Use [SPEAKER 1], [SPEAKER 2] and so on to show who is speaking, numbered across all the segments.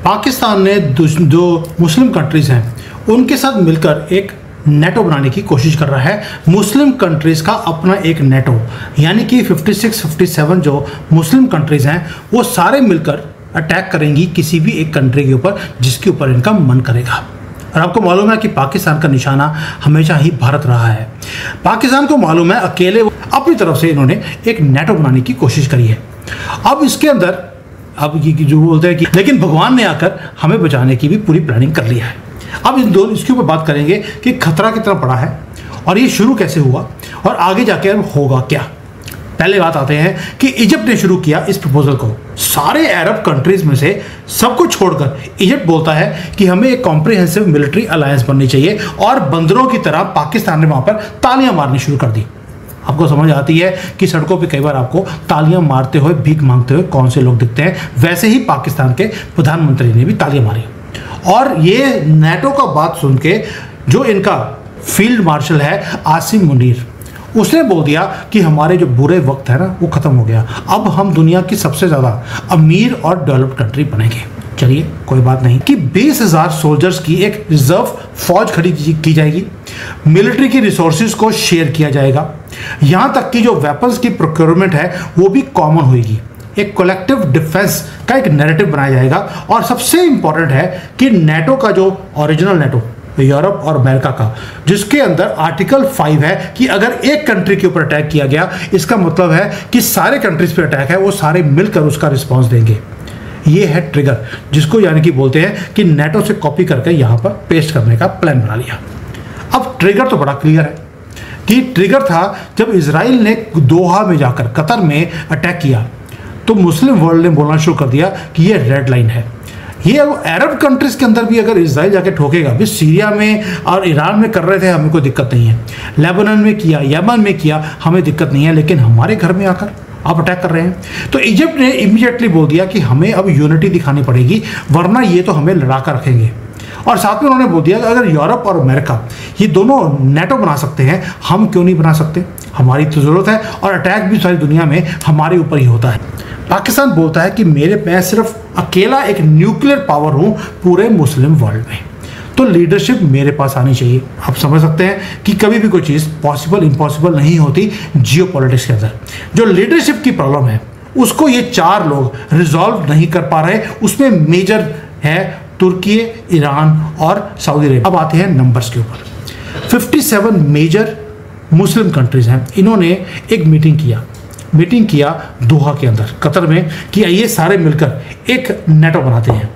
[SPEAKER 1] पाकिस्तान ने जो Muslim countries हैं उनके साथ मिलकर एक नेटो बनाने की कोशिश कर रहा है। मुस्लिम कंट्रीज का अपना एक नेटो, यानी कि 56-57 जो मुस्लिम कंट्रीज हैं वो सारे मिलकर अटैक करेंगी किसी भी एक कंट्री के ऊपर जिसके ऊपर इनका मन करेगा। और आपको मालूम है कि पाकिस्तान का निशाना हमेशा ही भारत रहा है। पाकिस्तान को मालूम है अकेले अपनी तरफ से इन्होंने एक नेटो बनाने की कोशिश करी है। अब इसके अंदर अब जो बोलते हैं कि लेकिन भगवान ने आकर हमें बचाने की भी पूरी प्लानिंग कर लिया है। अब इन दोनों इसके ऊपर बात करेंगे कि खतरा कितना बड़ा है और ये शुरू कैसे हुआ और आगे जाके अब होगा क्या। पहले बात आते हैं कि इजिप्ट ने शुरू किया इस प्रपोजल को। सारे अरब कंट्रीज में से सबको छोड़कर इजिप्ट बोलता है कि हमें एक कॉम्प्रिहेंसिव मिलिट्री अलायंस बननी चाहिए और बंदरों की तरह पाकिस्तान ने वहां पर तालियां मारनी शुरू कर दी। आपको समझ आती है कि सड़कों पे कई बार आपको तालियां मारते हुए भीख मांगते हुए कौन से लोग दिखते हैं, वैसे ही पाकिस्तान के प्रधानमंत्री ने भी तालियां मारी। और ये नेटो का बात सुन के जो इनका फील्ड मार्शल है आसिम मुनीर, उसने बोल दिया कि हमारे जो बुरे वक्त है ना वो खत्म हो गया, अब हम दुनिया की सबसे ज़्यादा अमीर और डेवलप्ड कंट्री बनेंगे। चलिए कोई बात नहीं कि 20,000 सोल्जर्स की एक रिजर्व फौज खड़ी की जाएगी, मिलिट्री की रिसोर्सेज को शेयर किया जाएगा, यहाँ तक कि जो वेपन्स की प्रोक्योरमेंट है वो भी कॉमन होगी। एक कलेक्टिव डिफेंस का एक नैरेटिव बनाया जाएगा। और सबसे इंपॉर्टेंट है कि नेटो का जो ओरिजिनल नेटो यूरोप और अमेरिका का, जिसके अंदर आर्टिकल 5 है कि अगर एक कंट्री के ऊपर अटैक किया गया इसका मतलब है कि सारे कंट्रीज पे अटैक है, वो सारे मिलकर उसका रिस्पॉन्स देंगे। ये है ट्रिगर, जिसको यानी कि बोलते हैं कि नेटो से कॉपी करके यहाँ पर पेस्ट करने का प्लान बना लिया। अब ट्रिगर तो बड़ा क्लियर है कि ट्रिगर था जब इजराइल ने दोहा में जाकर कतर में अटैक किया तो मुस्लिम वर्ल्ड ने बोलना शुरू कर दिया कि ये रेड लाइन है। ये अरब कंट्रीज के अंदर भी अगर इजराइल जाके ठोकेगा, भी सीरिया में और ईरान में कर रहे थे हमें कोई दिक्कत नहीं है, लेबनान में किया, यमन में किया, हमें दिक्कत नहीं है, लेकिन हमारे घर में आकर आप अटैक कर रहे हैं। तो इजिप्ट ने इमीडिएटली बोल दिया कि हमें अब यूनिटी दिखानी पड़ेगी, वरना ये तो हमें लड़ा कर रखेंगे। और साथ में उन्होंने बोल दिया कि अगर यूरोप और अमेरिका ये दोनों नेटो बना सकते हैं, हम क्यों नहीं बना सकते, हमारी तो ज़रूरत है और अटैक भी सारी दुनिया में हमारे ऊपर ही होता है। पाकिस्तान बोलता है कि मैं सिर्फ अकेला एक न्यूक्लियर पावर हूँ पूरे मुस्लिम वर्ल्ड में, तो लीडरशिप मेरे पास आनी चाहिए। आप समझ सकते हैं कि कभी भी कोई चीज़ पॉसिबल इम्पॉसिबल नहीं होती जियोपॉलिटिक्स के अंदर। जो लीडरशिप की प्रॉब्लम है उसको ये 4 लोग रिजॉल्व नहीं कर पा रहे, उसमें मेजर है तुर्की, ईरान और सऊदी अरेबिया। अब आते हैं नंबर्स के ऊपर। 57 मेजर मुस्लिम कंट्रीज हैं, इन्होंने एक मीटिंग किया दोहा के अंदर कतर में कि आइए सारे मिलकर एक नेटो बनाते हैं।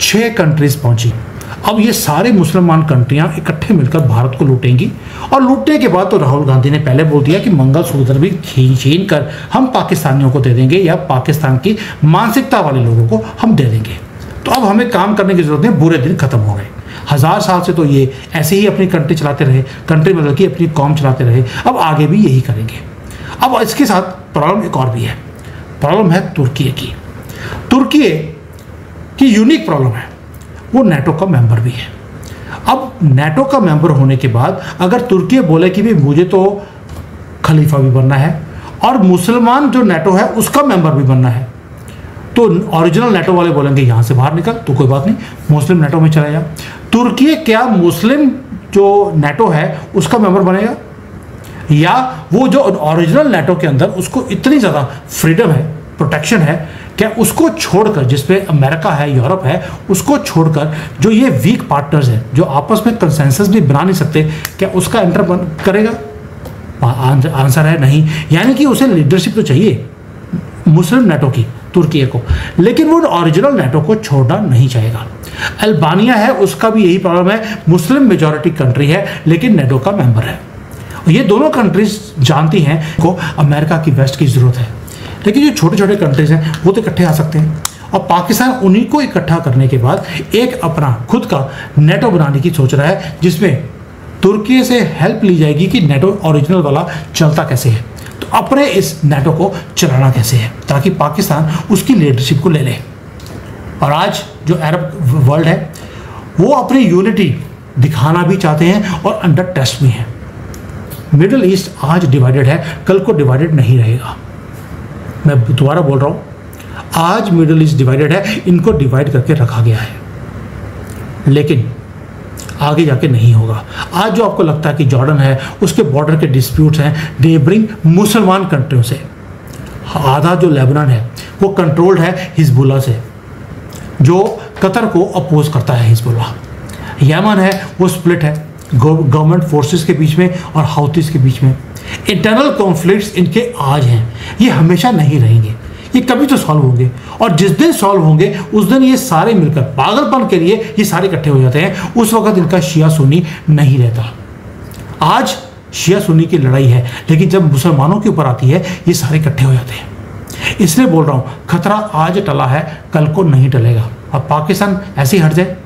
[SPEAKER 1] 6 कंट्रीज पहुंची। अब ये सारे मुसलमान कंट्रियां इकट्ठे मिलकर भारत को लूटेंगी और लूटने के बाद तो राहुल गांधी ने पहले बोल दिया कि मंगलसूत्र भी छीन कर हम पाकिस्तानियों को दे देंगे या पाकिस्तान की मानसिकता वाले लोगों को हम दे देंगे। तो अब हमें काम करने की जरूरत है, बुरे दिन खत्म हो गए। 1000 साल से तो ये ऐसे ही अपनी कंट्री चलाते रहे, कंट्री मतलब कि अपनी कौम चलाते रहे, अब आगे भी यही करेंगे। अब इसके साथ प्रॉब्लम एक और भी है, प्रॉब्लम है तुर्की की यूनिक प्रॉब्लम है, वो नेटो का मेंबर भी है। अब नेटो का मेंबर होने के बाद अगर तुर्की बोले कि भी मुझे तो खलीफा भी बनना है और मुसलमान जो नेटो है उसका मेंबर भी बनना है, तो ओरिजिनल नेटो वाले बोलेंगे यहाँ से बाहर निकल, तो कोई बात नहीं मुस्लिम नेटो में चला जा। तुर्की क्या मुस्लिम जो नेटो है उसका मेंबर बनेगा, या वो जो ओरिजिनल नेटो के अंदर उसको इतनी ज़्यादा फ्रीडम है, प्रोटेक्शन है, क्या उसको छोड़कर, जिसपे अमेरिका है, यूरोप है, उसको छोड़कर जो ये वीक पार्टनर्स हैं जो आपस में कंसेंसस भी बना नहीं सकते, क्या उसका एंटर करेगा? आंसर है नहीं। यानी कि उसे लीडरशिप तो चाहिए मुस्लिम नेटो की तुर्की को, लेकिन वो ओरिजिनल नेटो को छोड़ना नहीं चाहेगा। अल्बानिया है, उसका भी यही प्रॉब्लम है, मुस्लिम मेजॉरिटी कंट्री है लेकिन नेटो का मेंबर है। ये दोनों कंट्रीज जानती हैं को अमेरिका की वेस्ट की ज़रूरत है, लेकिन जो छोटे छोटे कंट्रीज हैं वो तो इकट्ठे आ सकते हैं और पाकिस्तान उन्हीं को इकट्ठा करने के बाद एक अपना खुद का नेटो बनाने की सोच रहा है, जिसमें तुर्की से हेल्प ली जाएगी कि नेटो ओरिजिनल वाला चलता कैसे है, तो अपने इस नेटो को चलाना कैसे है, ताकि पाकिस्तान उसकी लीडरशिप को ले ले। और आज जो अरब वर्ल्ड है वो अपनी यूनिटी दिखाना भी चाहते हैं और अंडर टेस्ट भी हैं। मिडिल ईस्ट आज डिवाइडेड है, कल को डिवाइडेड नहीं रहेगा। मैं दोबारा बोल रहा हूँ, आज मिडिल ईस्ट डिवाइडेड है, इनको डिवाइड करके रखा गया है, लेकिन आगे जाके नहीं होगा। आज जो आपको लगता है कि जॉर्डन है, उसके बॉर्डर के डिस्प्यूट्स हैं नेबरिंग मुसलमान कंट्रियों से। आधा जो लेबनान है वो कंट्रोल्ड है हिजबुल्लाह से, जो कतर को अपोज करता है हिजबुल्लाह। यमन है वो स्प्लिट है गवर्नमेंट फोर्सेस के बीच में और हाउतीस के बीच में। इंटरनल कॉन्फ्लिक्ट्स इनके आज हैं, ये हमेशा नहीं रहेंगे, ये कभी तो सॉल्व होंगे, और जिस दिन सॉल्व होंगे उस दिन ये सारे मिलकर पागलपन के लिए ये सारे इकट्ठे हो जाते हैं। उस वक्त इनका शिया सुन्नी नहीं रहता। आज शिया सुन्नी की लड़ाई है, लेकिन जब मुसलमानों के ऊपर आती है ये सारे इकट्ठे हो जाते हैं। इसलिए बोल रहा हूँ, खतरा आज टला है, कल को नहीं टलेगा। अब पाकिस्तान ऐसे ही हट जाए,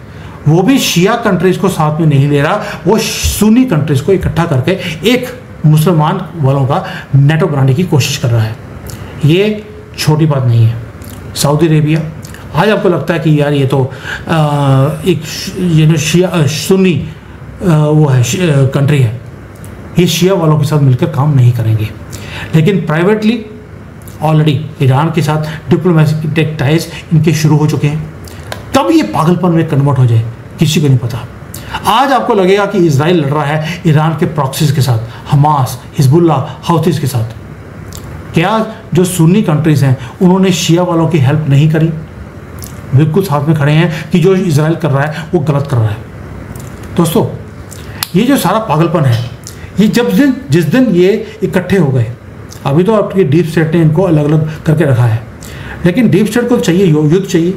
[SPEAKER 1] वो भी शिया कंट्रीज को साथ में नहीं ले रहा, वो सुन्नी कंट्रीज को इकट्ठा करके एक मुसलमान वालों का नेटो बनाने की कोशिश कर रहा है। ये छोटी बात नहीं है। सऊदी अरेबिया, आज आपको लगता है कि यार ये तो एक ये शिया सुन्नी वो है कंट्री है, ये शिया वालों के साथ मिलकर काम नहीं करेंगे, लेकिन प्राइवेटली ऑलरेडी ईरान के साथ डिप्लोमेटिक टाइज इनके शुरू हो चुके हैं। तब ये पागलपन में कन्वर्ट हो जाए किसी को नहीं पता। आज आपको लगेगा कि इजराइल लड़ रहा है ईरान के प्रॉक्सीज के साथ, हमास, हिजबुल्लाह, हाउतीस के साथ। क्या जो सुन्नी कंट्रीज हैं उन्होंने शिया वालों की हेल्प नहीं करी? बिल्कुल साथ में खड़े हैं कि जो इजराइल कर रहा है वो गलत कर रहा है। दोस्तों, ये जो सारा पागलपन है, ये जिस दिन ये इकट्ठे हो गए, अभी तो आपकी डीप स्टेट ने इनको अलग अलग करके रखा है, लेकिन डीप स्टेट को चाहिए युद्ध चाहिए,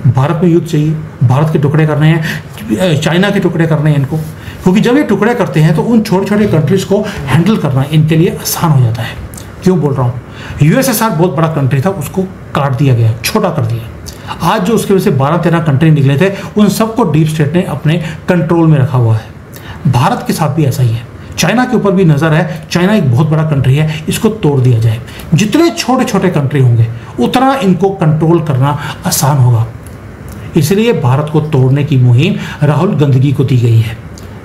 [SPEAKER 1] भारत में युद्ध चाहिए, भारत के टुकड़े करने हैं, चाइना के टुकड़े करने हैं इनको, क्योंकि जब ये टुकड़े करते हैं तो उन छोटे छोटे कंट्रीज को हैंडल करना इनके लिए आसान हो जाता है। क्यों बोल रहा हूँ, यूएसएसआर बहुत बड़ा कंट्री था, उसको काट दिया गया, छोटा कर दिया। आज जो उसकी वजह से 12-13 कंट्री निकले थे, उन सबको डीप स्टेट ने अपने कंट्रोल में रखा हुआ है। भारत के साथ भी ऐसा ही है, चाइना के ऊपर भी नज़र है। चाइना एक बहुत बड़ा कंट्री है, इसको तोड़ दिया जाए। जितने छोटे छोटे कंट्री होंगे उतना इनको कंट्रोल करना आसान होगा। इसलिए भारत को तोड़ने की मुहिम राहुल गांधी को दी गई है।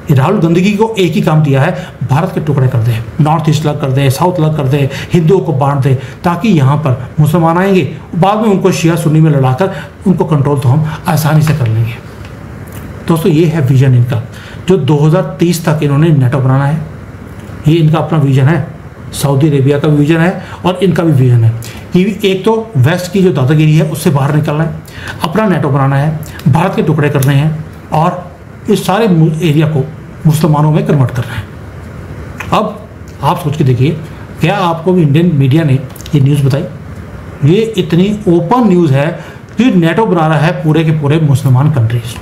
[SPEAKER 1] राहुल गांधी को एक ही काम दिया है, भारत के टुकड़े कर दे, नॉर्थ ईस्ट अलग कर दे, साउथ अलग कर दे, हिंदुओं को बांट दे, ताकि यहाँ पर मुसलमान आएंगे, बाद में उनको शिया सुन्नी में लड़ाकर उनको कंट्रोल तो हम आसानी से कर लेंगे। दोस्तों, ये है विजन इनका, जो 2030 तक इन्होंने नेटो बनाना है। ये इनका अपना विजन है, सऊदी अरेबिया का भी विजन है और इनका भी विजन है कि एक तो वेस्ट की जो दादागिरी है उससे बाहर निकलना है, अपना नेटो बनाना है, भारत के टुकड़े करने हैं और इस सारे एरिया को मुसलमानों में कन्वर्ट करना है। अब आप सोच के देखिए, क्या आपको भी इंडियन मीडिया ने ये न्यूज़ बताई? ये इतनी ओपन न्यूज़ है कि नेटो बना रहा है पूरे के पूरे मुसलमान कंट्रीज।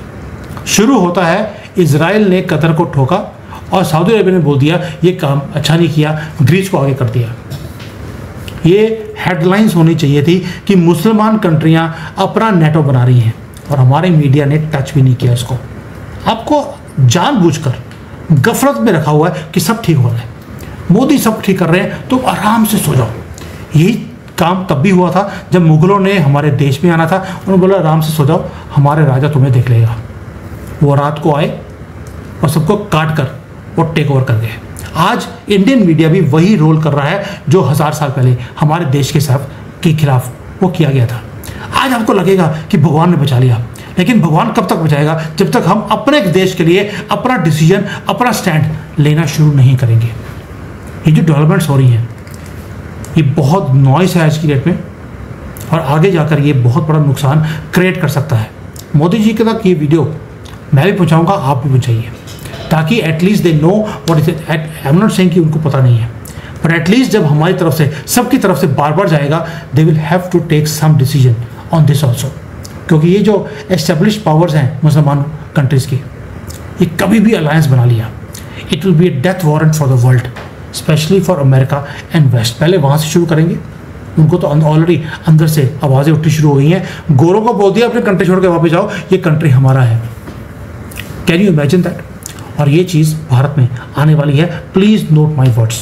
[SPEAKER 1] शुरू होता है, इजराइल ने कतर को ठोका और सऊदी अरेबिया ने बोल दिया ये काम अच्छा नहीं किया, ग्रीस को आगे कर दिया। ये हेडलाइंस होनी चाहिए थी कि मुसलमान कंट्रियां अपना नेटो बना रही हैं, और हमारे मीडिया ने टच भी नहीं किया इसको। आपको जानबूझकर गफलत में रखा हुआ है कि सब ठीक हो रहा है, मोदी सब ठीक कर रहे हैं, तो आराम से सो जाओ। यही काम तब भी हुआ था जब मुगलों ने हमारे देश में आना था, उन्होंने बोला आराम से सो जाओ, हमारे राजा तुम्हें देख लेगा। वो रात को आए और सबको काट कर वो टेक ओवर कर गए। आज इंडियन मीडिया भी वही रोल कर रहा है जो 1000 साल पहले हमारे देश के खिलाफ वो किया गया था। आज आपको लगेगा कि भगवान ने बचा लिया, लेकिन भगवान कब तक बचाएगा? जब तक हम अपने देश के लिए अपना डिसीजन, अपना स्टैंड लेना शुरू नहीं करेंगे। ये जो डेवलपमेंट्स हो रही हैं, ये बहुत नॉइस है आज की डेट में, और आगे जाकर ये बहुत बड़ा नुकसान क्रिएट कर सकता है। मोदी जी के तक ये वीडियो मैं भी पहुँचाऊँगा, आप भी पहुँचाइए, ताकि at least they know what is it. I am not saying कि उनको पता नहीं है, पर एटलीस्ट जब हमारी तरफ से, सबकी तरफ से बार बार जाएगा, they will have to take some decision on this also. क्योंकि ये जो एस्टेब्लिश पावर्स हैं मुसलमान कंट्रीज़ की, ये कभी भी अलायंस बना लिया, it will be a death warrant for the world, specially for America and west. पहले वहाँ से शुरू करेंगे, उनको तो ऑलरेडी अंदर से आवाज़ें उठनी शुरू हो गई हैं। गोरों को बोल दिया अपने कंट्री छोड़ के वापस जाओ, ये कंट्री हमारा है। Can you imagine that? और ये चीज़ भारत में आने वाली है। Please note my words.